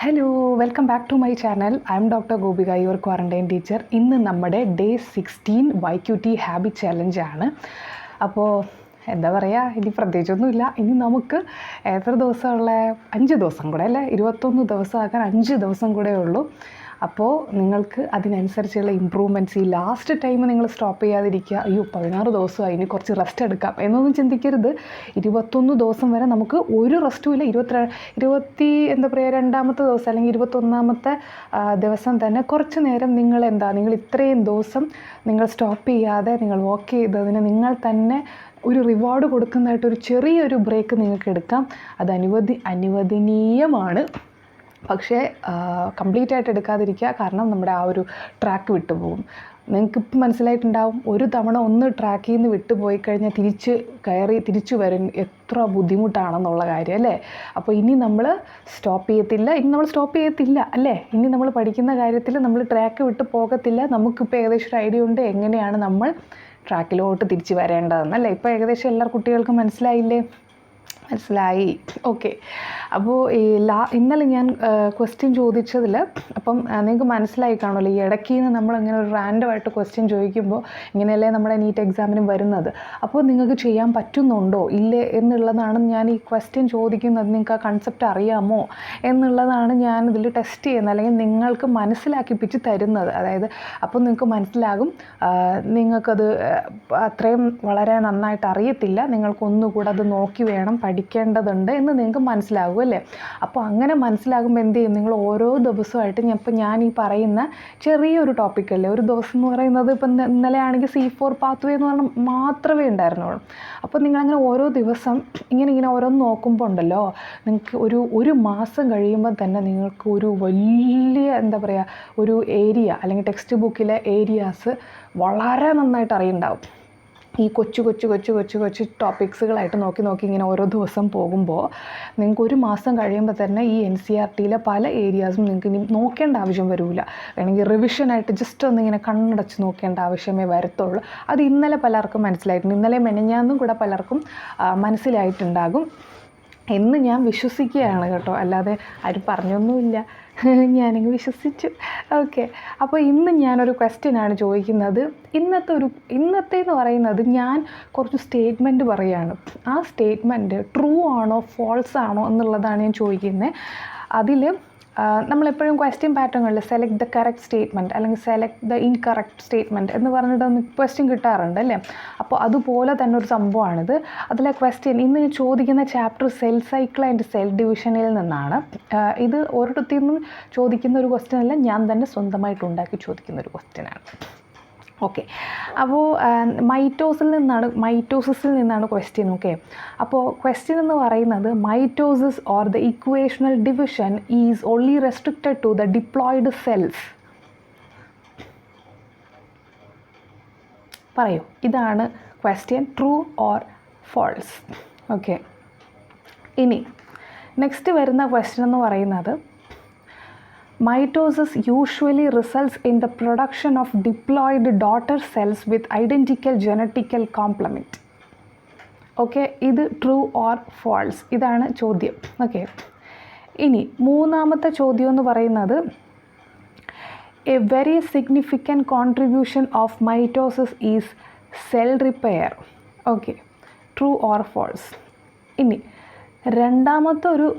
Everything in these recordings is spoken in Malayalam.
Hello welcome back to my channel. I am doctor Gopika, your quarantine teacher. ഇന്ന് നമ്മുടെ ഡേ 16 YQT ഹാബിറ്റ് ചലഞ്ചാണ്. അപ്പോൾ എന്താ പറയുക, ഇനി പ്രത്യേകിച്ചൊന്നുമില്ല. ഇനി നമുക്ക് എത്ര ദിവസമുള്ള 5 ദിവസം കൂടെ അല്ലേ, 21 ദിവസമാക്കാൻ 5 ദിവസം കൂടെ ഉള്ളൂ. അപ്പോൾ നിങ്ങൾക്ക് അതിനനുസരിച്ചുള്ള ഇമ്പ്രൂവ്മെൻറ്റ്സ്, ഈ ലാസ്റ്റ് ടൈം നിങ്ങൾ സ്റ്റോപ്പ് ചെയ്യാതിരിക്കുക. അയ്യോ 16 ദിവസമായി, ഇനി കുറച്ച് റെസ്റ്റ് എടുക്കാം എന്നൊന്നും ചിന്തിക്കരുത്. 21 ദിവസം വരെ നമുക്ക് ഒരു റെസ്റ്റും ഇല്ല. 22ാമത്തെ ദിവസം അല്ലെങ്കിൽ 21ാമത്തെ ദിവസം തന്നെ കുറച്ച് നേരം നിങ്ങൾ ഇത്രയും ദിവസം നിങ്ങൾ സ്റ്റോപ്പ് ചെയ്യാതെ നിങ്ങൾ വർക്ക് ചെയ്തതിന് നിങ്ങൾ തന്നെ ഒരു റിവാർഡ് കൊടുക്കുന്നതായിട്ടൊരു ചെറിയൊരു ബ്രേക്ക് നിങ്ങൾക്ക് എടുക്കാം. അത് അനുവദനീയമാണ്. പക്ഷേ കംപ്ലീറ്റ് ആയിട്ട് എടുക്കാതിരിക്കുക, കാരണം നമ്മുടെ ആ ഒരു ട്രാക്ക് വിട്ടുപോകും. നിങ്ങൾക്കിപ്പോൾ മനസ്സിലായിട്ടുണ്ടാവും, ഒരു തവണ ഒന്ന് ട്രാക്കിൽ നിന്ന് വിട്ടുപോയി കഴിഞ്ഞാൽ തിരിച്ചു വരും എത്ര ബുദ്ധിമുട്ടാണെന്നുള്ള കാര്യം അല്ലേ. അപ്പോൾ ഇനി നമ്മൾ സ്റ്റോപ്പ് ചെയ്യത്തില്ല അല്ലേ. ഇനി നമ്മൾ പഠിക്കുന്ന കാര്യത്തിൽ നമ്മൾ ട്രാക്ക് വിട്ട് പോകത്തില്ല. നമുക്കിപ്പോൾ ഏകദേശം ഒരു ഐഡിയ ഉണ്ട് എങ്ങനെയാണ് നമ്മൾ ട്രാക്കിലോട്ട് തിരിച്ച് വരേണ്ടതെന്നല്ലേ. ഇപ്പോൾ ഏകദേശം എല്ലാ കുട്ടികൾക്കും മനസ്സിലായില്ലേ? മനസ്സിലായി, ഓക്കെ. അപ്പോൾ ഇന്നലെ ഞാൻ ക്വസ്റ്റ്യൻ ചോദിച്ചതിൽ അപ്പം നിങ്ങൾക്ക് മനസ്സിലായി കാണുമല്ലോ, ഈ ഇടയ്ക്ക് നിന്ന് നമ്മളിങ്ങനെ ഒരു റാൻഡമായിട്ട് ക്വസ്റ്റ്യൻ ചോദിക്കുമ്പോൾ ഇങ്ങനെയല്ലേ നമ്മുടെ നീറ്റ് എക്സാമിനും വരുന്നത്. അപ്പോൾ നിങ്ങൾക്ക് ചെയ്യാൻ പറ്റുന്നുണ്ടോ ഇല്ലേ എന്നുള്ളതാണ് ഞാൻ ഈ ക്വസ്റ്റ്യൻ ചോദിക്കുന്നത്. നിങ്ങൾക്ക് ആ കൺസെപ്റ്റ് അറിയാമോ എന്നുള്ളതാണ് ഞാൻ ഇതിൽ ടെസ്റ്റ് ചെയ്യുന്നത്, അല്ലെങ്കിൽ നിങ്ങൾക്ക് മനസ്സിലാക്കിപ്പിച്ച് തരുന്നത്. അതായത് അപ്പോൾ നിങ്ങൾക്ക് മനസ്സിലാകും നിങ്ങൾക്കത് അത്രയും വളരെ നന്നായിട്ട് അറിയത്തില്ല, നിങ്ങൾക്കൊന്നുകൂടെ അത് നോക്കി വേണം പഠിക്കേണ്ടതുണ്ട് എന്ന് നിങ്ങൾക്ക് മനസ്സിലാകും അല്ലേ. അപ്പോൾ അങ്ങനെ മനസ്സിലാകുമ്പോൾ എന്ത് ചെയ്യും, നിങ്ങൾ ഓരോ ദിവസമായിട്ട് ഞാൻ ഈ പറയുന്ന ചെറിയൊരു ടോപ്പിക്കല്ലേ, ഒരു ദിവസം എന്ന് പറയുന്നത് ഇപ്പം ഇന്നലെ ആണെങ്കിൽ C4 പാത്വേ എന്ന് പറഞ്ഞാൽ മാത്രമേ ഉണ്ടായിരുന്നുള്ളൂ. അപ്പോൾ നിങ്ങളങ്ങനെ ഓരോ ദിവസം ഇങ്ങനെ ഓരോന്ന് നോക്കുമ്പോൾ ഉണ്ടല്ലോ, നിങ്ങൾക്ക് ഒരു മാസം കഴിയുമ്പോൾ തന്നെ നിങ്ങൾക്ക് ഒരു വലിയ ഒരു ഏരിയ അല്ലെങ്കിൽ ടെക്സ്റ്റ് ബുക്കിലെ ഏരിയാസ് വളരെ നന്നായിട്ട് അറിയുന്നുണ്ടാവും. ഈ കൊച്ചു ടോപ്പിക്സുകളായിട്ട് നോക്കി ഇങ്ങനെ ഓരോ ദിവസം പോകുമ്പോൾ നിങ്ങൾക്ക് ഒരു മാസം കഴിയുമ്പോൾ തന്നെ ഈ NCERTയിലെ പല ഏരിയാസും നിങ്ങൾക്ക് ഇനി നോക്കേണ്ട ആവശ്യം വരില്ല. വേണമെങ്കിൽ റിവിഷനായിട്ട് ജസ്റ്റ് ഒന്നിങ്ങനെ കണ്ണടച്ച് നോക്കേണ്ട ആവശ്യമേ വരത്തുള്ളൂ. അത് ഇന്നലെ പലർക്കും മനസ്സിലായിട്ടുണ്ട്, ഇന്നലെ മെനഞ്ഞാന്നും കൂടെ പലർക്കും മനസ്സിലായിട്ടുണ്ടാകും എന്ന് ഞാൻ വിശ്വസിക്കുകയാണ് കേട്ടോ. അല്ലാതെ ആരും പറഞ്ഞൊന്നുമില്ല, ഞാനങ്ങ് വിശ്വസിച്ചു. ഓക്കെ, അപ്പോൾ ഇന്ന് ഞാനൊരു ക്വസ്റ്റ്യനാണ് ചോദിക്കുന്നത്. ഇന്നത്തെ എന്ന് പറയുന്നത് ഞാൻ കുറച്ച് സ്റ്റേറ്റ്മെൻറ്റ് പറയുകയാണ്. ആ സ്റ്റേറ്റ്മെൻറ്റ് ട്രൂ ആണോ ഫോൾസ് ആണോ എന്നുള്ളതാണ് ഞാൻ ചോദിക്കുന്നത്. അതിൽ നമ്മളെപ്പോഴും ക്വസ്റ്റ്യൻ പാറ്റേണുകളിൽ സെലക്ട് ദ കറക്റ്റ് സ്റ്റേറ്റ്മെൻറ്റ് അല്ലെങ്കിൽ സെലക്ട് ദ ഇൻകറക്റ്റ് സ്റ്റേറ്റ്മെൻറ്റ് എന്ന് പറഞ്ഞിട്ട് ക്വസ്റ്റ്യൻ കിട്ടാറുണ്ട് അല്ലേ. അപ്പോൾ അതുപോലെ തന്നെ ഒരു സംഭവമാണിത്. അതിലെ ക്വസ്റ്റ്യൻ ഇന്ന് ചോദിക്കുന്ന chapter cell cycle and cell ഡിവിഷനിൽ നിന്നാണ്. ഇത് ഒരിടത്തു നിന്നും ചോദിക്കുന്ന ഒരു ക്വസ്റ്റ്യൻ അല്ല, ഞാൻ തന്നെ സ്വന്തമായിട്ട് ഉണ്ടാക്കി ചോദിക്കുന്ന ഒരു ക്വസ്റ്റ്യനാണ്. ഓക്കെ, അപ്പോൾ മൈറ്റോസിസിൽ നിന്നാണ് ക്വസ്റ്റ്യൻ. ഓക്കെ, അപ്പോൾ ക്വസ്റ്റ്യൻ എന്ന് പറയുന്നത് mitosis or the equational division is only restricted to the diploid cells. പറയൂ, ഇതാണ് question, true or false. Okay, ഇനി നെക്സ്റ്റ് വരുന്ന ക്വസ്റ്റ്യൻ എന്ന് പറയുന്നത് mitosis usually results in the production of diploid daughter cells with identical genetical complement. Okay, ഇത് ട്രൂ ഓർ ഫോൾസ്, ഇതാണ് ചോദ്യം. ഓക്കെ, ഇനി മൂന്നാമത്തെ ചോദ്യം എന്ന് പറയുന്നത് a very significant contribution of mitosis is cell repair. Okay, true or false. ഇനി രണ്ടാമത്തെ ഒരു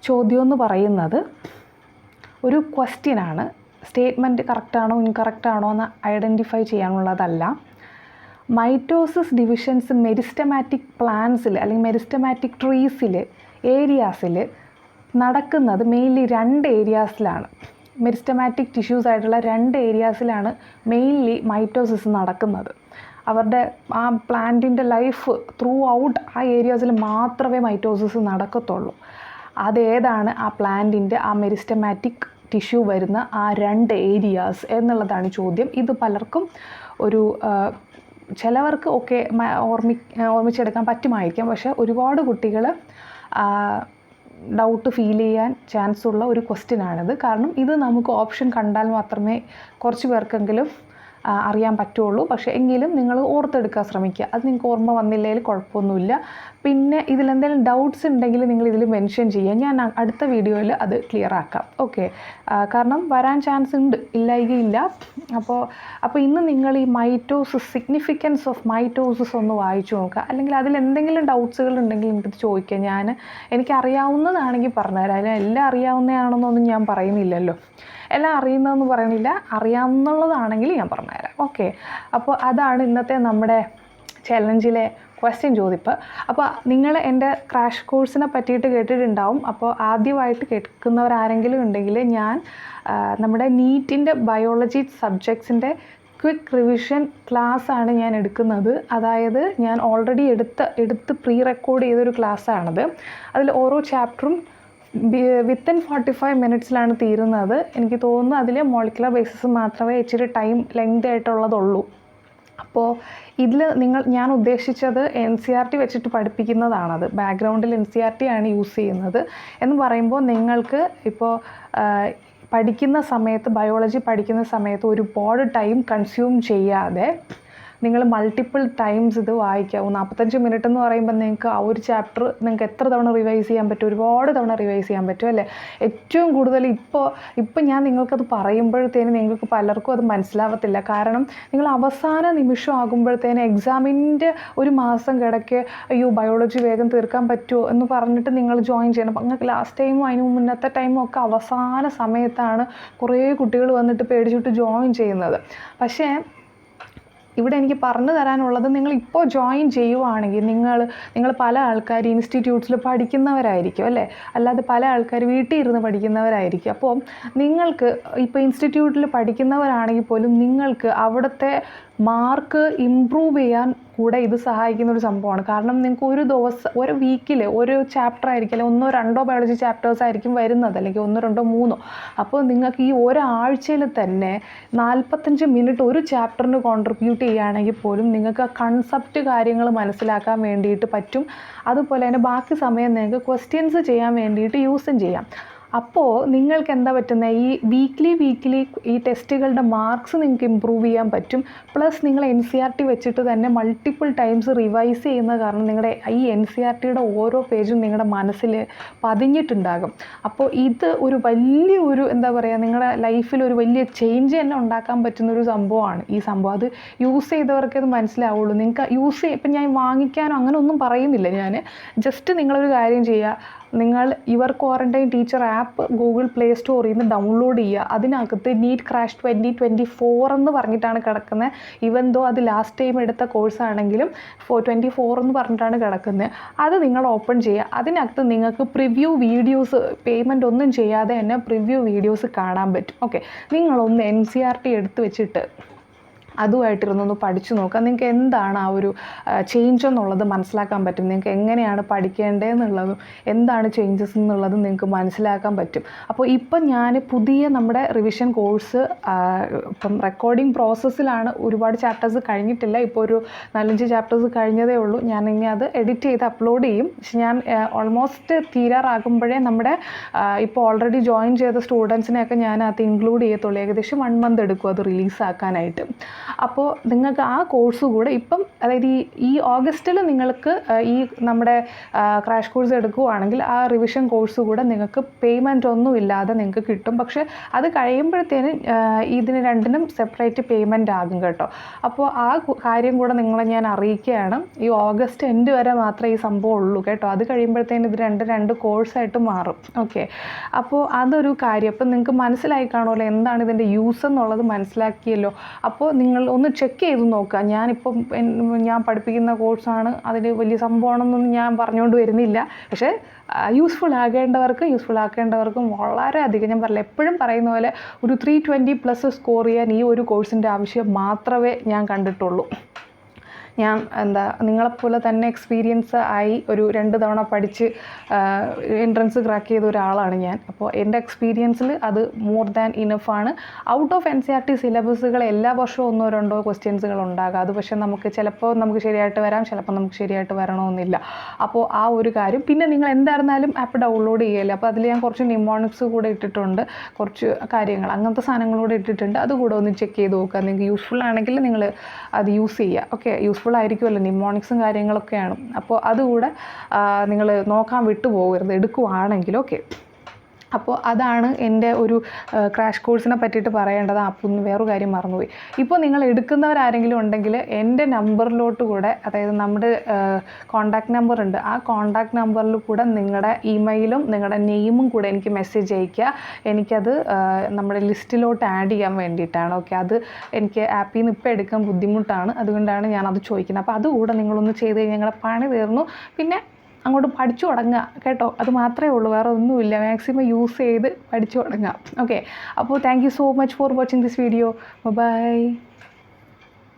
ചോദ്യം എന്ന് പറയുന്നത് ഒരു ക്വസ്റ്റ്യനാണ്. സ്റ്റേറ്റ്മെൻറ്റ് കറക്റ്റാണോ ഇൻകറക്റ്റാണോ എന്ന് ഐഡൻറ്റിഫൈ ചെയ്യാനുള്ളതല്ല. മൈറ്റോസിസ് ഡിവിഷൻസ് മെരിസ്റ്റമാറ്റിക് പ്ലാന്റ്സിൽ അല്ലെങ്കിൽ മെരിസ്റ്റമാറ്റിക് ട്രീസിൽ ഏരിയാസിൽ നടക്കുന്നത് മെയിൻലി 2 ഏരിയാസിലാണ്. മെരിസ്റ്റമാറ്റിക് ടിഷ്യൂസ് ആയിട്ടുള്ള 2 ഏരിയാസിലാണ് മെയിൻലി മൈറ്റോസിസ് നടക്കുന്നത്. അവരുടെ ആ പ്ലാന്റിൻ്റെ ലൈഫ് ത്രൂ ഔട്ട് ആ ഏരിയാസിൽ മാത്രമേ മൈറ്റോസിസ് നടക്കത്തുള്ളൂ. അതേതാണ് ആ പ്ലാന്റിൻ്റെ ആ മെരിസ്റ്റമാറ്റിക് ടിഷ്യൂ വരുന്ന ആ 2 ഏരിയാസ് എന്നുള്ളതാണ് ചോദ്യം. ഇത് പലർക്കും ഒരു ചിലവർക്ക് ഒക്കെ ഓർമ്മിച്ചെടുക്കാൻ പറ്റുമായിരിക്കാം, പക്ഷേ ഒരുപാട് കുട്ടികൾ ഡൗട്ട് ഫീൽ ചെയ്യാൻ ചാൻസ് ഉള്ള ഒരു ക്വസ്റ്റ്യനാണിത്. കാരണം ഇത് നമുക്ക് ഓപ്ഷൻ കണ്ടാൽ മാത്രമേ കുറച്ച് പേർക്കെങ്കിലും അറിയാൻ പറ്റുള്ളൂ. പക്ഷേ എങ്കിലും നിങ്ങൾ ഓർത്തെടുക്കാൻ ശ്രമിക്കുക. അത് നിങ്ങൾക്ക് ഓർമ്മ വന്നില്ലെങ്കിൽ കുഴപ്പമൊന്നുമില്ല. പിന്നെ ഇതിലെന്തെങ്കിലും ഡൗട്ട്സ് ഉണ്ടെങ്കിൽ നിങ്ങൾ ഇതിൽ മെൻഷൻ ചെയ്യുക. ഞാൻ അടുത്ത വീഡിയോയിൽ അത് ക്ലിയർ ആക്കാം. ഓക്കെ, കാരണം വരാൻ ചാൻസ് ഉണ്ട്, ഇല്ലായികയില്ല. അപ്പോൾ ഇന്ന് നിങ്ങൾ ഈ മൈറ്റോസിസ്, സിഗ്നിഫിക്കൻസ് ഓഫ് മൈറ്റോസിസ് ഒന്ന് വായിച്ചു നോക്കുക. അല്ലെങ്കിൽ അതിൽ എന്തെങ്കിലും ഡൗട്ട്സുകൾ ഉണ്ടെങ്കിൽ എനിക്കത് ചോദിക്കുക. എനിക്കറിയാവുന്നതാണെങ്കിൽ പറഞ്ഞുതരാം. അതിൽ എല്ലാം അറിയാവുന്നതാണെന്നൊന്നും ഞാൻ പറയുന്നില്ലല്ലോ, എല്ലാം അറിയുന്നതെന്ന് പറയണില്ല. അറിയാവുന്നതാണെങ്കിൽ ഞാൻ പറഞ്ഞുതരാം. ഓക്കെ, അപ്പോൾ അതാണ് ഇന്നത്തെ നമ്മുടെ ചലഞ്ചിലെ ക്വസ്റ്റ്യൻ ചോദിപ്പ്. അപ്പോൾ നിങ്ങൾ എൻ്റെ ക്രാഷ് കോഴ്സിനെ പറ്റിയിട്ട് കേട്ടിട്ടുണ്ടാവും. അപ്പോൾ ആദ്യമായിട്ട് കേൾക്കുന്നവരാരെങ്കിലും ഉണ്ടെങ്കിൽ ഞാൻ നമ്മുടെ നീറ്റിൻ്റെ ബയോളജി സബ്ജക്ട്സിൻ്റെ ക്വിക്ക് റിവിഷൻ ക്ലാസ്സാണ് ഞാൻ എടുക്കുന്നത്. അതായത് ഞാൻ ഓൾറെഡി എടുത്ത് പ്രീ റെക്കോർഡ് ചെയ്തൊരു ക്ലാസ്സാണത്. അതിൽ ഓരോ ചാപ്റ്ററും വിത്തിൻ 45 മിനിറ്റ്സിലാണ് തീരുന്നത്. എനിക്ക് തോന്നുന്നു അതിൽ മോളിക്കുലർ ബേസിസ് മാത്രമേ ഇച്ചിരി ടൈം ലെങ്ത് ആയിട്ടുള്ളതുള്ളൂ. അപ്പോൾ ഇതിൽ ഞാൻ ഉദ്ദേശിച്ചത് NCERT വെച്ചിട്ട് പഠിപ്പിക്കുന്നതാണത്. ബാക്ക്ഗ്രൗണ്ടിൽ NCERT ആണ് യൂസ് ചെയ്യുന്നത്. എന്ന് പറയുമ്പോൾ നിങ്ങൾക്ക് ഇപ്പോൾ പഠിക്കുന്ന സമയത്ത്, ബയോളജി പഠിക്കുന്ന സമയത്ത് ഒരുപാട് ടൈം കൺസ്യൂം ചെയ്യാതെ നിങ്ങൾ മൾട്ടിപ്പിൾ ടൈംസ് ഇത് വായിക്കാവും. 45 മിനിറ്റ് എന്ന് പറയുമ്പോൾ നിങ്ങൾക്ക് ആ ഒരു ചാപ്റ്റർ നിങ്ങൾക്ക് എത്ര തവണ റിവൈസ് ചെയ്യാൻ പറ്റും? ഒരുപാട് തവണ റിവൈസ് ചെയ്യാൻ പറ്റും അല്ലേ? ഏറ്റവും കൂടുതൽ ഇപ്പോൾ ഞാൻ നിങ്ങൾക്കത് പറയുമ്പോഴത്തേന് നിങ്ങൾക്ക് പലർക്കും അത് മനസ്സിലാവത്തില്ല. കാരണം നിങ്ങൾ അവസാന നിമിഷം ആകുമ്പോഴത്തേന് എക്സാമിൻ്റെ ഒരു മാസം കിടക്കെ അയ്യോ ബയോളജി വേഗം തീർക്കാൻ പറ്റുമോ എന്ന് പറഞ്ഞിട്ട് നിങ്ങൾ ജോയിൻ ചെയ്യണം. നിങ്ങൾക്ക് ലാസ്റ്റ് ടൈമും അതിന് മുന്നത്തെ ടൈമും ഒക്കെ അവസാന സമയത്താണ് കുറേ കുട്ടികൾ വന്നിട്ട് പേടിച്ചിട്ട് ജോയിൻ ചെയ്യുന്നത്. പക്ഷേ ഇവിടെ എനിക്ക് പറഞ്ഞു തരാനുള്ളത്, നിങ്ങളിപ്പോൾ ജോയിൻ ചെയ്യുവാണെങ്കിൽ നിങ്ങൾ പല ആൾക്കാർ ഇൻസ്റ്റിറ്റ്യൂട്ട്സിൽ പഠിക്കുന്നവരായിരിക്കും അല്ലേ? അല്ലാതെ പല ആൾക്കാർ വീട്ടിൽ ഇരുന്ന് പഠിക്കുന്നവരായിരിക്കും. അപ്പോൾ നിങ്ങൾക്ക് ഇപ്പോൾ ഇൻസ്റ്റിറ്റ്യൂട്ടിൽ പഠിക്കുന്നവരാണെങ്കിൽ പോലും നിങ്ങൾക്ക് അവിടുത്തെ മാർക്ക് ഇമ്പ്രൂവ് ചെയ്യാൻ കൂടെ ഇത് സഹായിക്കുന്ന ഒരു സംഭവമാണ്. കാരണം നിങ്ങൾക്ക് ഒരു ദിവസം, ഒരു വീക്കിൽ ഒരു ചാപ്റ്റർ ആയിരിക്കും, അല്ലെങ്കിൽ 1-2 ബയോളജി ചാപ്റ്റേഴ്സ് ആയിരിക്കും വരുന്നത്, അല്ലെങ്കിൽ 1-2-3. അപ്പോൾ നിങ്ങൾക്ക് ഈ ഒരാഴ്ചയിൽ തന്നെ 45 മിനിറ്റ് ഒരു ചാപ്റ്ററിന് കോൺട്രിബ്യൂട്ട് ചെയ്യുകയാണെങ്കിൽ പോലും നിങ്ങൾക്ക് ആ കൺസെപ്റ്റ് കാര്യങ്ങൾ മനസ്സിലാക്കാൻ വേണ്ടിയിട്ട് പറ്റും. അതുപോലെ തന്നെ ബാക്കി സമയം നിങ്ങൾക്ക് ക്വസ്റ്റ്യൻസ് ചെയ്യാൻ വേണ്ടിയിട്ട് യൂസും ചെയ്യാം. അപ്പോൾ നിങ്ങൾക്ക് എന്താ പറ്റുന്നത്, ഈ വീക്ക്ലി ഈ ടെസ്റ്റുകളുടെ മാർക്സ് നിങ്ങൾക്ക് ഇമ്പ്രൂവ് ചെയ്യാൻ പറ്റും. പ്ലസ് നിങ്ങൾ NCERT വെച്ചിട്ട് തന്നെ മൾട്ടിപ്പിൾ ടൈംസ് റിവൈസ് ചെയ്യുന്ന കാരണം നിങ്ങളുടെ ഈ NCERTയുടെ ഓരോ പേജും നിങ്ങളുടെ മനസ്സിൽ പതിഞ്ഞിട്ടുണ്ടാകും. അപ്പോൾ ഇത് ഒരു വലിയൊരു എന്താ പറയുക, നിങ്ങളുടെ ലൈഫിൽ ഒരു വലിയ ചേഞ്ച് തന്നെ ഉണ്ടാക്കാൻ പറ്റുന്നൊരു സംഭവമാണ് ഈ സംഭവം. അത് യൂസ് ചെയ്തവർക്കേ അത് മനസ്സിലാവുള്ളൂ. നിങ്ങൾക്ക് ഇപ്പം ഞാൻ വാങ്ങിക്കാനോ അങ്ങനെ ഒന്നും പറയുന്നില്ല. ഞാൻ ജസ്റ്റ് നിങ്ങളൊരു കാര്യം ചെയ്യുക, നിങ്ങൾ your quarantine teacher app Google play സ്റ്റോറിൽ നിന്ന് ഡൗൺലോഡ് ചെയ്യുക. അതിനകത്ത് നീറ്റ് ക്രാഷ് 2024 എന്ന് പറഞ്ഞിട്ടാണ് കിടക്കുന്നത്. ഈവൻ ദോ അത് ലാസ്റ്റ് ടൈം എടുത്ത കോഴ്സാണെങ്കിലും 24 എന്ന് പറഞ്ഞിട്ടാണ് കിടക്കുന്നത്. അത് നിങ്ങൾ ഓപ്പൺ ചെയ്യുക. അതിനകത്ത് നിങ്ങൾക്ക് പ്രിവ്യൂ വീഡിയോസ്, പേയ്മെൻറ്റ് ഒന്നും ചെയ്യാതെ തന്നെ പ്രിവ്യൂ വീഡിയോസ് കാണാൻ പറ്റും. ഓക്കെ, നിങ്ങളൊന്ന് NCERT എടുത്ത് വെച്ചിട്ട് അതുമായിട്ടിരുന്നൊന്ന് പഠിച്ചു നോക്കുക. നിങ്ങൾക്ക് എന്താണ് ആ ഒരു ചേഞ്ച് എന്നുള്ളത് മനസ്സിലാക്കാൻ പറ്റും. നിങ്ങൾക്ക് എങ്ങനെയാണ് പഠിക്കേണ്ടതെന്നുള്ളതും എന്താണ് ചേഞ്ചസ് എന്നുള്ളതും നിങ്ങൾക്ക് മനസ്സിലാക്കാൻ പറ്റും. അപ്പോൾ ഇപ്പം ഞാൻ പുതിയ നമ്മുടെ റിവിഷൻ കോഴ്സ് ഇപ്പം റെക്കോർഡിംഗ് പ്രോസസ്സിലാണ്. ഒരുപാട് ചാപ്റ്റേഴ്സ് കഴിഞ്ഞിട്ടില്ല, ഇപ്പോൾ ഒരു 4-5 ചാപ്റ്റേഴ്സ് കഴിഞ്ഞതേ ഉള്ളൂ. ഞാൻ ഇനി അത് എഡിറ്റ് ചെയ്ത് അപ്ലോഡ് ചെയ്യും. പക്ഷെ ഞാൻ ഓൾമോസ്റ്റ് തീരാറാകുമ്പോഴേ നമ്മുടെ ഇപ്പോൾ ഓൾറെഡി ജോയിൻ ചെയ്ത സ്റ്റുഡൻസിനെയൊക്കെ ഞാൻ അത് ഇൻക്ലൂഡ് ചെയ്യത്തുള്ളൂ. ഏകദേശം 1 മന്ത് എടുക്കും അത് റിലീസാക്കാനായിട്ട്. അപ്പോൾ നിങ്ങൾക്ക് ആ കോഴ്സ് കൂടെ ഇപ്പം, അതായത് ഈ ഓഗസ്റ്റിൽ നിങ്ങൾക്ക് ഈ നമ്മുടെ ക്രാഷ് കോഴ്സ് എടുക്കുകയാണെങ്കിൽ ആ റിവിഷൻ കോഴ്സ് കൂടെ നിങ്ങൾക്ക് പേയ്മെൻറ്റ് ഒന്നും ഇല്ലാതെ നിങ്ങൾക്ക് കിട്ടും. പക്ഷേ അത് കഴിയുമ്പോഴത്തേനും ഇതിന് രണ്ടിനും സെപ്പറേറ്റ് പേയ്മെൻ്റ് ആകും കേട്ടോ. അപ്പോൾ ആ കാര്യം കൂടെ നിങ്ങളെ ഞാൻ അറിയിക്കുകയാണ്. ഈ ഓഗസ്റ്റ് എൻഡ് വരെ മാത്രമേ ഈ സംഭവം ഉള്ളൂ കേട്ടോ. അത് കഴിയുമ്പോഴത്തേനും ഇത് രണ്ട് കോഴ്സായിട്ട് മാറും. ഓക്കെ, അപ്പോൾ അതൊരു കാര്യം. അപ്പം നിങ്ങൾക്ക് മനസ്സിലായി കാണുമല്ലോ എന്താണ് ഇതിൻ്റെ യൂസ് എന്നുള്ളത് മനസ്സിലാക്കിയല്ലോ. അപ്പോൾ നിങ്ങൾ ഒന്ന് ചെക്ക് ചെയ്ത് നോക്കുക. ഞാൻ പഠിപ്പിക്കുന്ന കോഴ്സാണ്, അതിൽ വലിയ സംഭവമാണെന്നൊന്നും ഞാൻ പറഞ്ഞുകൊണ്ട് വരുന്നില്ല. പക്ഷേ യൂസ്ഫുൾ ആക്കേണ്ടവർക്കും വളരെയധികം, ഞാൻ പറഞ്ഞില്ല എപ്പോഴും പറയുന്ന പോലെ ഒരു 320+ സ്കോർ ചെയ്യാൻ ഈ ഒരു കോഴ്സിൻ്റെ ആവശ്യം മാത്രമേ ഞാൻ കണ്ടിട്ടുള്ളൂ. ഞാൻ നിങ്ങളെപ്പോലെ തന്നെ എക്സ്പീരിയൻസ് ആയി ഒരു 2 തവണ പഠിച്ച് എൻട്രൻസ് ക്രാക്ക് ചെയ്ത ഒരാളാണ് ഞാൻ. അപ്പോൾ എൻ്റെ എക്സ്പീരിയൻസിൽ അത് മോർ ദാൻ ഇനഫാണ്. ഔട്ട് ഓഫ് NCERT സിലബസുകൾ എല്ലാ വർഷവും 1-2 ക്വസ്റ്റ്യൻസുകൾ ഉണ്ടാകാം. അത് പക്ഷേ ചിലപ്പോൾ നമുക്ക് ശരിയായിട്ട് വരാം, ചിലപ്പോൾ നമുക്ക് ശരിയായിട്ട് വരണമെന്നില്ല. അപ്പോൾ ആ ഒരു കാര്യം. പിന്നെ നിങ്ങൾ എന്തായിരുന്നാലും ആപ്പ് ഡൗൺലോഡ് ചെയ്യല്ലേ, അപ്പോൾ അതിൽ ഞാൻ കുറച്ച് ന്യൂമോണിക്സ് കൂടെ ഇട്ടിട്ടുണ്ട്, കുറച്ച് കാര്യങ്ങൾ അങ്ങനത്തെ സാധനങ്ങളൂടെ ഇട്ടിട്ടുണ്ട്. അതുകൂടെ ഒന്ന് ചെക്ക് ചെയ്ത് നോക്കുക. നിങ്ങൾക്ക് യൂസ്ഫുൾ ആണെങ്കിൽ നിങ്ങൾ അത് യൂസ് ചെയ്യുക. ഓക്കെ, യൂസ്ഫുൾ ആയിരിക്കുമല്ലോ, ന്യൂമോണിക്സും കാര്യങ്ങളൊക്കെയാണ്. അപ്പോൾ അതുകൂടെ നിങ്ങൾ നോക്കാൻ വിട്ടുപോകരുത് എടുക്കുവാണെങ്കിൽ. ഓക്കെ, അപ്പോൾ അതാണ് എൻ്റെ ഒരു ക്രാഷ് കോഴ്സിനെ പറ്റിയിട്ട് പറയേണ്ടത്. അപ്പോൾ വേറൊരു കാര്യം മറന്നുപോയി. ഇപ്പോൾ നിങ്ങൾ എടുക്കുന്നവരാരെങ്കിലും ഉണ്ടെങ്കിൽ എൻ്റെ നമ്പറിലോട്ട് കൂടെ, അതായത് നമ്മുടെ കോൺടാക്റ്റ് നമ്പർ ഉണ്ട്, ആ കോൺടാക്റ്റ് നമ്പറിൽ കൂടെ നിങ്ങളുടെ ഇമെയിലും നിങ്ങളുടെ നെയിമും കൂടെ എനിക്ക് മെസ്സേജ് അയയ്ക്കുക. എനിക്കത് നമ്മുടെ ലിസ്റ്റിലോട്ട് ആഡ് ചെയ്യാൻ വേണ്ടിയിട്ടാണ്. ഓക്കെ, അത് എനിക്ക് ആപ്പിൽ നിന്ന് ഇപ്പോൾ എടുക്കാൻ ബുദ്ധിമുട്ടാണ്, അതുകൊണ്ടാണ് ഞാനത് ചോദിക്കുന്നത്. അപ്പോൾ അതുകൂടെ നിങ്ങളൊന്ന് ചെയ്ത് കഴിഞ്ഞാൽ ഞങ്ങളുടെ പണി തീർന്നു. പിന്നെ അങ്ങോട്ട് പഠിച്ചു തുടങ്ങുക കേട്ടോ, അത് മാത്രമേ ഉള്ളൂ, വേറെ ഒന്നുമില്ല. മാക്സിമം യൂസ് ചെയ്ത് പഠിച്ചു തുടങ്ങുക. ഓക്കെ, അപ്പോൾ thank you so much for watching this video. By.